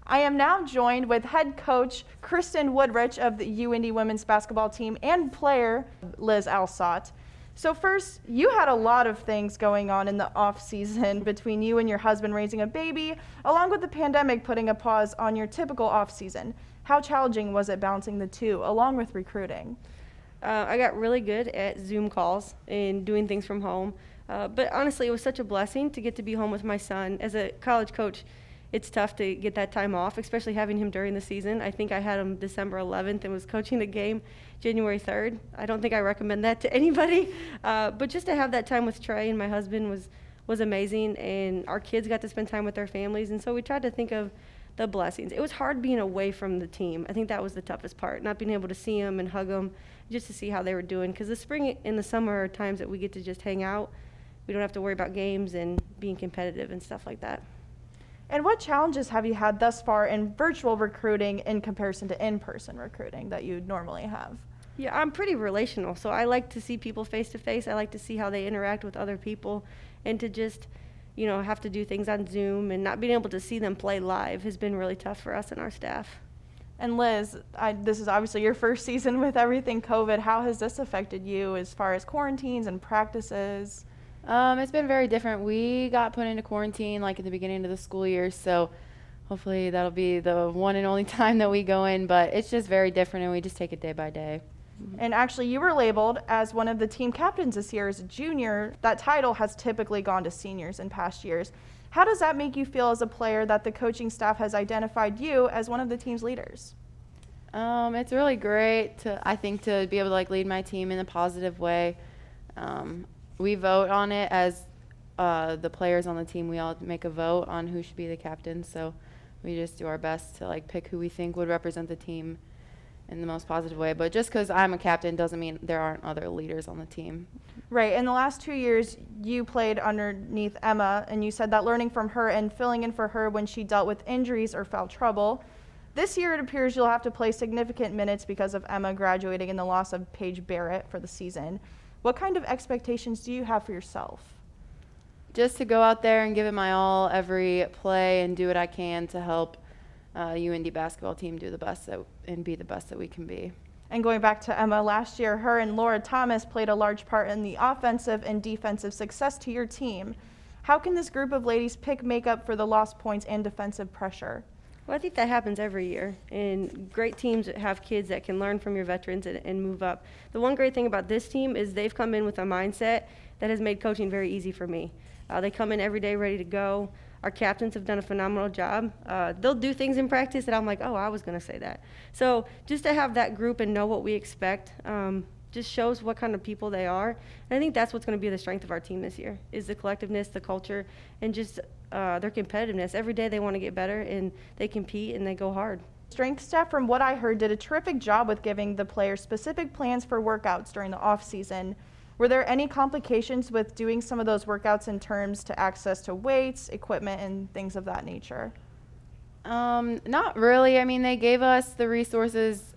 I am now joined with head coach Kristin Wodrich of the UIndy women's basketball team and player Liz Alsot. So first, you had a lot of things going on in the off season between you and your husband raising a baby, along with the pandemic putting a pause on your typical off season. How challenging was it balancing the two, along with recruiting? I got really good at Zoom calls and doing things from home. But honestly, it was such a blessing to get to be home with my son. As a college coach, it's tough to get that time off, especially having him during the season. I think I had him December 11th and was coaching the game January 3rd. I don't think I recommend that to anybody. But just to have that time with Trey and my husband was amazing, and our kids got to spend time with their families. And so we tried to think of the blessings. It was hard being away from the team. I think that was the toughest part, not being able to see them and hug them, just to see how they were doing. Because the spring and the summer are times that we get to just hang out. We don't have to worry about games and being competitive and stuff like that. And what challenges have you had thus far in virtual recruiting in comparison to in-person recruiting that you normally have? Yeah, I'm pretty relational, so I like to see people face to face. I like to see how they interact with other people, and to just, have to do things on Zoom and not being able to see them play live has been really tough for us and our staff. And Liz, this is obviously your first season with everything COVID. How has this affected you as far as quarantines and practices? It's been very different. We got put into quarantine at the beginning of the school year, so hopefully that'll be the one and only time that we go in, but it's just very different, and we just take it day by day. And actually, you were labeled as one of the team captains this year as a junior. That title has typically gone to seniors in past years. How does that make you feel as a player that the coaching staff has identified you as one of the team's leaders? It's really great to be able to lead my team in a positive way. We vote on it as the players on the team. We all make a vote on who should be the captain, so we just do our best to pick who we think would represent the team in the most positive way. But just because I'm a captain doesn't mean there aren't other leaders on the team. Right. In the last 2 years, you played underneath Emma, and you said that learning from her and filling in for her when she dealt with injuries or foul trouble. This year, it appears you'll have to play significant minutes because of Emma graduating and the loss of Paige Barrett for the season. What kind of expectations do you have for yourself? Just to go out there and give it my all every play and do what I can to help UIndy basketball team do the best and be the best that we can be. And going back to Emma, last year, her and Laura Thomas played a large part in the offensive and defensive success to your team. How can this group of ladies make up for the lost points and defensive pressure? Well, I think that happens every year, and great teams have kids that can learn from your veterans and move up. The one great thing about this team is they've come in with a mindset that has made coaching very easy for me. They come in every day ready to go. Our captains have done a phenomenal job. They'll do things in practice that I'm like, oh, I was going to say that. So just to have that group and know what we expect just shows what kind of people they are. And I think that's what's going to be the strength of our team this year, is the collectiveness, the culture, and just their competitiveness. Every day they want to get better, and they compete, and they go hard. Strength staff, from what I heard, did a terrific job with giving the players specific plans for workouts during the off season. Were there any complications with doing some of those workouts in terms to access to weights, equipment, and things of that nature? Not really. I mean, they gave us the resources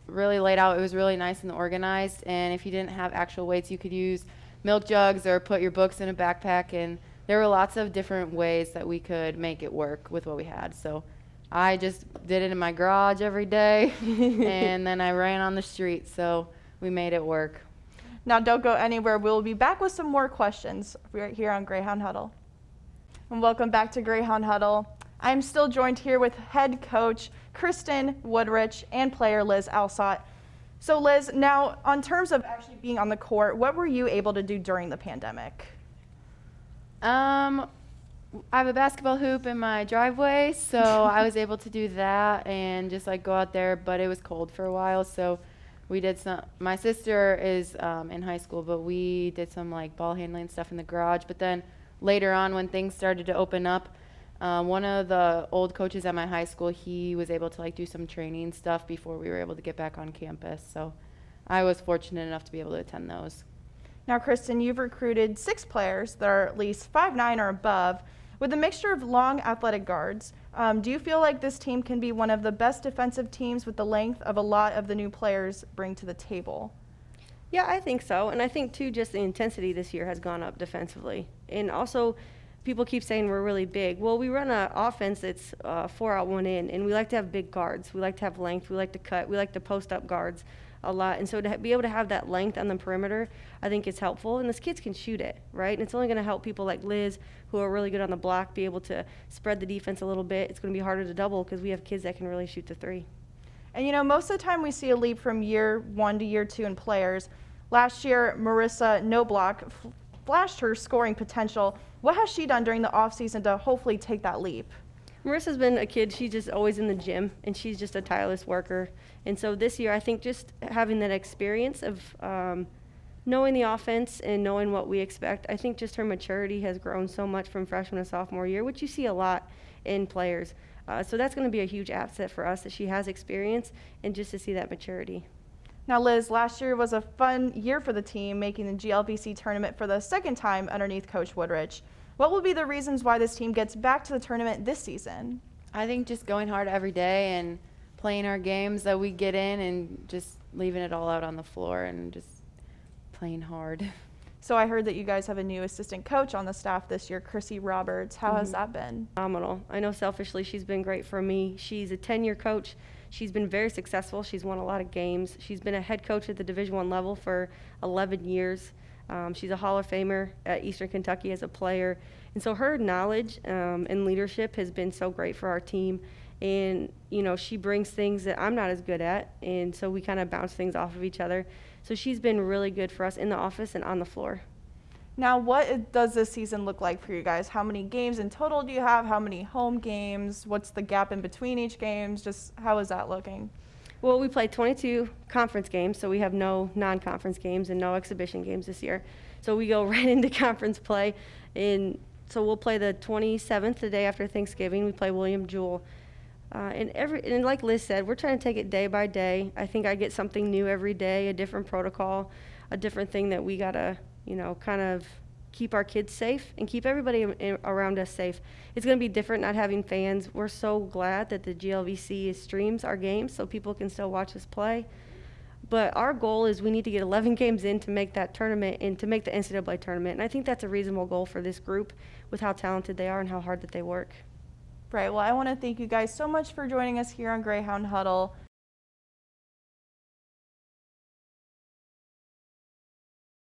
really laid out. It was really nice and organized. And if you didn't have actual weights, you could use milk jugs or put your books in a backpack. And there were lots of different ways that we could make it work with what we had. So I just did it in my garage every day, and then I ran on the street. So we made it work. Now, don't go anywhere. We'll be back with some more questions right here on Greyhound Huddle. And welcome back to Greyhound Huddle. I'm still joined here with head coach Kristin Wodrich and player Liz Alsot. So Liz, now on terms of actually being on the court, what were you able to do during the pandemic? I have a basketball hoop in my driveway, so I was able to do that and just go out there, but it was cold for a while, so we did some. My sister is in high school, but we did some ball handling stuff in the garage. But then later on, when things started to open up, one of the old coaches at my high school, he was able to do some training stuff before we were able to get back on campus. So I was fortunate enough to be able to attend those. Now, Kristin, you've recruited 6 players that are at least 5'9" or above, with a mixture of long athletic guards. Do you feel like this team can be one of the best defensive teams with the length of a lot of the new players bring to the table? Yeah, I think so. And I think, too, just the intensity this year has gone up defensively. And also, people keep saying we're really big. Well, we run an offense that's 4 out, 1 in, and we like to have big guards. We like to have length. We like to cut. We like to post up guards a lot. And so to be able to have that length on the perimeter, I think it's helpful. And those kids can shoot it, right? And it's only going to help people like Liz, who are really good on the block, be able to spread the defense a little bit. It's going to be harder to double because we have kids that can really shoot the three. And, most of the time we see a leap from year 1 to year 2 in players. Last year, Marissa Noblock flashed her scoring potential. What has she done during the offseason to hopefully take that leap? Marissa's been a kid, she's just always in the gym, and she's just a tireless worker. And so this year, I think just having that experience of knowing the offense and knowing what we expect, I think just her maturity has grown so much from freshman to sophomore year, which you see a lot in players. So that's going to be a huge asset for us, that she has experience and just to see that maturity. Now, Liz, last year was a fun year for the team, making the GLVC tournament for the second time underneath Coach Woodrich. What will be the reasons why this team gets back to the tournament this season? I think just going hard every day and playing our games that we get in and just leaving it all out on the floor and just playing hard. So I heard that you guys have a new assistant coach on the staff this year, Chrissy Roberts. How has that been? Phenomenal. I know selfishly she's been great for me. She's a 10-year coach. She's been very successful. She's won a lot of games. She's been a head coach at the Division I level for 11 years. She's a Hall of Famer at Eastern Kentucky as a player. And so her knowledge and leadership has been so great for our team. And, she brings things that I'm not as good at. And so we kind of bounce things off of each other. So she's been really good for us in the office and on the floor. Now, what does this season look like for you guys? How many games in total do you have? How many home games? What's the gap in between each games? Just how is that looking? Well, we played 22 conference games, so we have no non-conference games and no exhibition games this year. So we go right into conference play. And so we'll play the 27th, the day after Thanksgiving. We play William Jewell. And like Liz said, we're trying to take it day by day. I think I get something new every day, a different protocol, a different thing that we got to, kind of keep our kids safe and keep everybody around us safe. It's going to be different not having fans. We're so glad that the GLVC streams our games so people can still watch us play. But our goal is we need to get 11 games in to make that tournament and to make the NCAA tournament. And I think that's a reasonable goal for this group with how talented they are and how hard that they work. Right. Well, I want to thank you guys so much for joining us here on Greyhound Huddle.